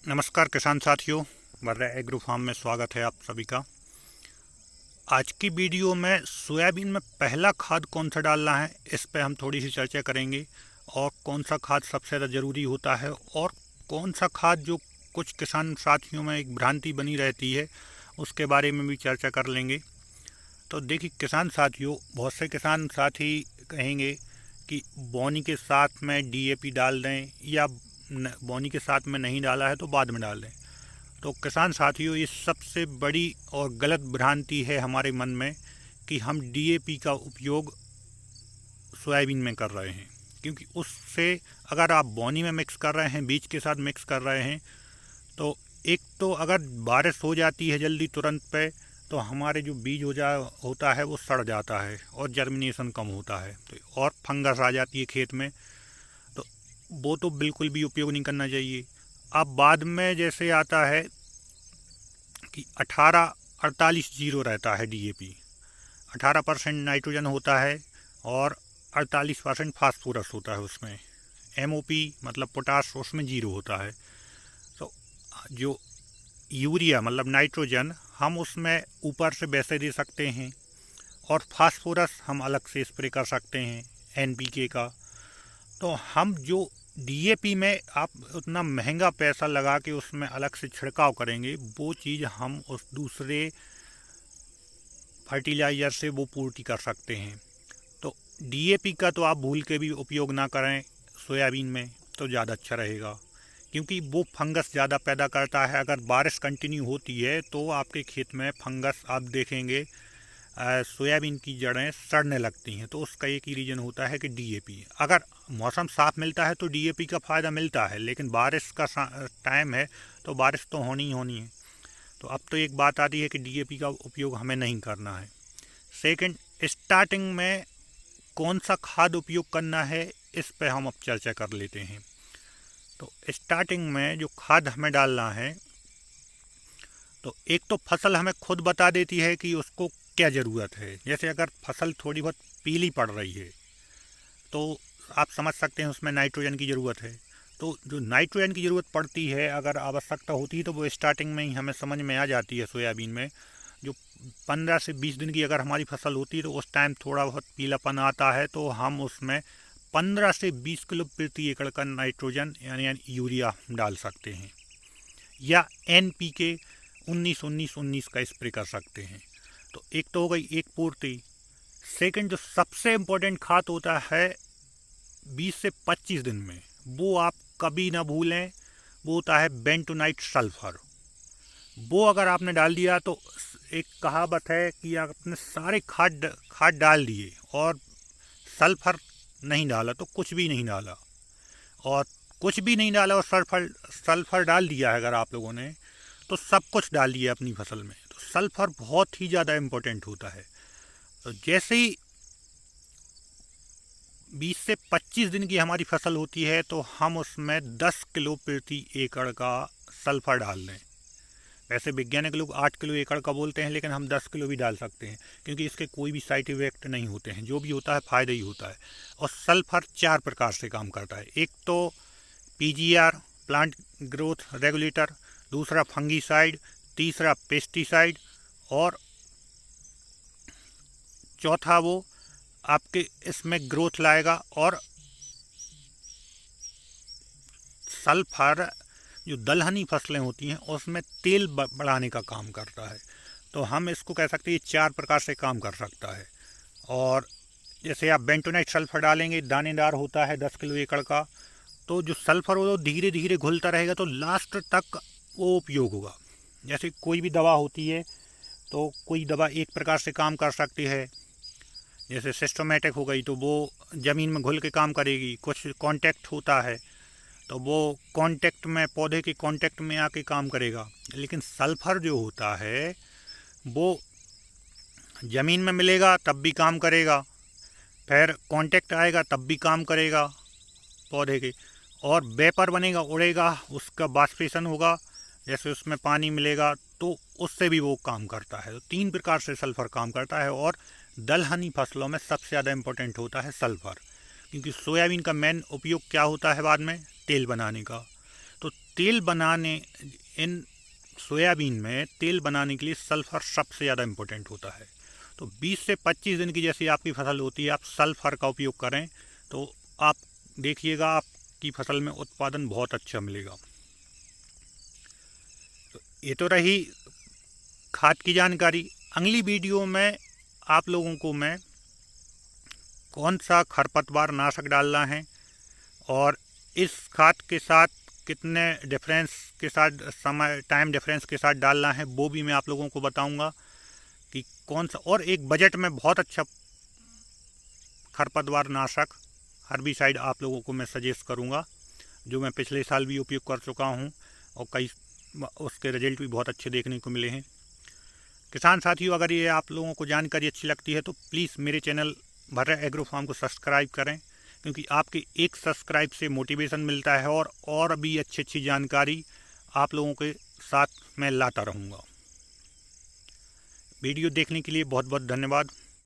नमस्कार किसान साथियों, वर्रा एग्रो फार्म में स्वागत है आप सभी का। आज की वीडियो में सोयाबीन में पहला खाद कौन सा डालना है इस पे हम थोड़ी सी चर्चा करेंगे, और कौन सा खाद सबसे ज़्यादा ज़रूरी होता है और कौन सा खाद जो कुछ किसान साथियों में एक भ्रांति बनी रहती है उसके बारे में भी चर्चा कर लेंगे। तो देखिए किसान साथियों, बहुत से किसान साथी कहेंगे कि बोनी के साथ में डीएपी डाल दें या बोनी के साथ में नहीं डाला है तो बाद में डाल दें। तो किसान साथियों, ये सबसे बड़ी और गलत भ्रांति है हमारे मन में कि हम डीएपी का उपयोग सोयाबीन में कर रहे हैं, क्योंकि उससे अगर आप बोनी में मिक्स कर रहे हैं, बीज के साथ मिक्स कर रहे हैं, तो एक तो अगर बारिश हो जाती है जल्दी तुरंत पे तो हमारे जो बीज होता है वो सड़ जाता है और जर्मिनेशन कम होता है, तो और फंगस आ जाती है खेत में। तो वो तो बिल्कुल भी उपयोग नहीं करना चाहिए। अब बाद में जैसे आता है कि 18-48-0 रहता है डीएपी, 18% नाइट्रोजन होता है और 48% फास्फोरस होता है उसमें। एमओपी मतलब पोटास उसमें 0 होता है। तो जो यूरिया मतलब नाइट्रोजन हम उसमें ऊपर से वैसे दे सकते हैं, और फास्फोरस हम अलग से स्प्रे कर सकते हैं एनपीके का। तो हम जो डीएपी में आप उतना महंगा पैसा लगा के उसमें अलग से छिड़काव करेंगे, वो चीज़ हम उस दूसरे फर्टिलाइज़र से वो पूर्ति कर सकते हैं। तो डीएपी का तो आप भूल के भी उपयोग ना करें सोयाबीन में, तो ज़्यादा अच्छा रहेगा, क्योंकि वो फंगस ज़्यादा पैदा करता है। अगर बारिश कंटिन्यू होती है तो आपके खेत में फंगस आप देखेंगे, सोयाबीन की जड़ें सड़ने लगती हैं। तो उसका एक ही रीज़न होता है कि डीएपी। अगर मौसम साफ़ मिलता है तो डीएपी का फ़ायदा मिलता है, लेकिन बारिश का टाइम है तो बारिश तो होनी ही होनी है। तो अब तो एक बात आती है कि डीएपी का उपयोग हमें नहीं करना है। सेकंड, स्टार्टिंग में कौन सा खाद उपयोग करना है इस पर हम अब चर्चा कर लेते हैं। तो स्टार्टिंग में जो खाद हमें डालना है, तो एक तो फसल हमें खुद बता देती है कि उसको क्या ज़रूरत है। जैसे अगर फसल थोड़ी बहुत पीली पड़ रही है तो आप समझ सकते हैं उसमें नाइट्रोजन की ज़रूरत है। तो जो नाइट्रोजन की ज़रूरत पड़ती है, अगर आवश्यकता होती है, तो वो स्टार्टिंग में ही हमें समझ में आ जाती है सोयाबीन में। जो 15 से 20 दिन की अगर हमारी फसल होती है तो उस टाइम थोड़ा बहुत पीलापन आता है, तो हम उसमें 15 से 20 किलो प्रति एकड़ का नाइट्रोजन यानी यूरिया डाल सकते हैं, या एनपीके 19-19-19 का स्प्रे कर सकते हैं। तो एक तो हो गई एक पूर्ति। सेकंड, जो सबसे इम्पोर्टेंट खाद होता है 20 से 25 दिन में, वो आप कभी ना भूलें, वो होता है बेंटोनाइट सल्फर। वो अगर आपने डाल दिया तो एक कहावत है कि आपने सारे खाद डाल दिए और सल्फर नहीं डाला तो कुछ भी नहीं डाला, और कुछ भी नहीं डाला और सल्फर डाल दिया है अगर आप लोगों ने, तो सब कुछ डाल दिया अपनी फसल में। तो सल्फर बहुत ही ज़्यादा इम्पोर्टेंट होता है। तो जैसे ही 20 से 25 दिन की हमारी फसल होती है तो हम उसमें 10 किलो प्रति एकड़ का सल्फर डाल दें। वैसे वैज्ञानिक लोग 8 किलो एकड़ का बोलते हैं, लेकिन हम 10 किलो भी डाल सकते हैं, क्योंकि इसके कोई भी साइड इफेक्ट नहीं होते हैं। जो भी होता है फ़ायदा ही होता है। और सल्फर 4 प्रकार से काम करता है। एक तो पीजीआर प्लांट ग्रोथ रेगुलेटर, दूसरा फंगीसाइड, तीसरा पेस्टिसाइड, और चौथा वो आपके इसमें ग्रोथ लाएगा। और सल्फर जो दलहनी फसलें होती हैं उसमें तेल बढ़ाने का काम करता है। तो हम इसको कह सकते हैं ये 4 प्रकार से काम कर सकता है। और जैसे आप बेंटोनाइट सल्फर डालेंगे, दानेदार होता है 10 किलो एकड़ का, तो जो सल्फर वो धीरे धीरे घुलता रहेगा, तो लास्ट तक वो उपयोग होगा। जैसे कोई भी दवा होती है, तो कोई दवा एक प्रकार से काम कर सकती है, जैसे सिस्टोमेटिक हो गई तो वो ज़मीन में घुल के काम करेगी। कुछ कांटेक्ट होता है तो वो कांटेक्ट में, पौधे के कांटेक्ट में आके काम करेगा। लेकिन सल्फर जो होता है वो ज़मीन में मिलेगा तब भी काम करेगा, फिर कांटेक्ट आएगा तब भी काम करेगा पौधे के, और वेपर बनेगा, उड़ेगा, उसका वाष्पीकरण होगा, जैसे उसमें पानी मिलेगा तो उससे भी वो काम करता है। तो 3 प्रकार से सल्फर काम करता है। और दलहनी फसलों में सबसे ज़्यादा इम्पोर्टेंट होता है सल्फर, क्योंकि सोयाबीन का मेन उपयोग क्या होता है बाद में, तेल बनाने का। तो तेल बनाने इन सोयाबीन में तेल बनाने के लिए सल्फ़र सबसे ज़्यादा इम्पोर्टेंट होता है। तो 20 से 25 दिन की जैसी आपकी फसल होती है, आप सल्फ़र का उपयोग करें तो आप देखिएगा आपकी फसल में उत्पादन बहुत अच्छा मिलेगा। तो ये तो रही खाद की जानकारी। अगली वीडियो में आप लोगों को मैं कौन सा खरपतवार नाशक डालना है और इस खाद के साथ कितने डिफरेंस के साथ समय टाइम डिफरेंस के साथ डालना है वो भी मैं आप लोगों को बताऊंगा कि कौन सा। और एक बजट में बहुत अच्छा खरपतवार नाशक हर्बिसाइड आप लोगों को मैं सजेस्ट करूंगा, जो मैं पिछले साल भी उपयोग कर चुका हूं और कई उसके रिजल्ट भी बहुत अच्छे देखने को मिले हैं। किसान साथियों, अगर ये आप लोगों को जानकारी अच्छी लगती है तो प्लीज़ मेरे चैनल भर्रा एग्रो फार्म को सब्सक्राइब करें, क्योंकि आपके एक सब्सक्राइब से मोटिवेशन मिलता है और भी अच्छी जानकारी आप लोगों के साथ मैं लाता रहूँगा। वीडियो देखने के लिए बहुत बहुत धन्यवाद।